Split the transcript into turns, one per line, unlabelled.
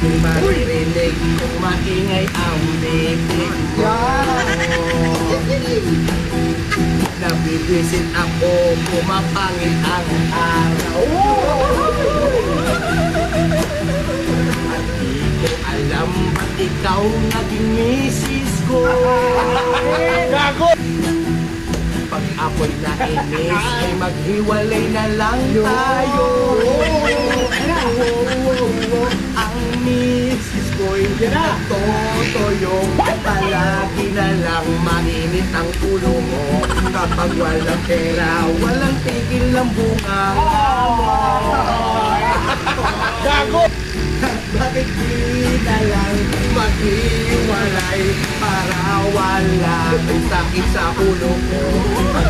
Di maririnig kung maingay ang bibig ko. Nabibisit ako, pumapangit ang araw. At di ko alam ba't ikaw naging misis ko.
Gago!
Pag ako'y nainis, ay maghiwalay na lang tayo. Ang misis ko'y nagtotoyo. Palagi na lang mainit ang ulo mo. Kapag walang pera, walang tigil ng bunga mo.
Gago!
Bakit di na lang maghiwalay para wala ng sakit sa ulo ko? Pag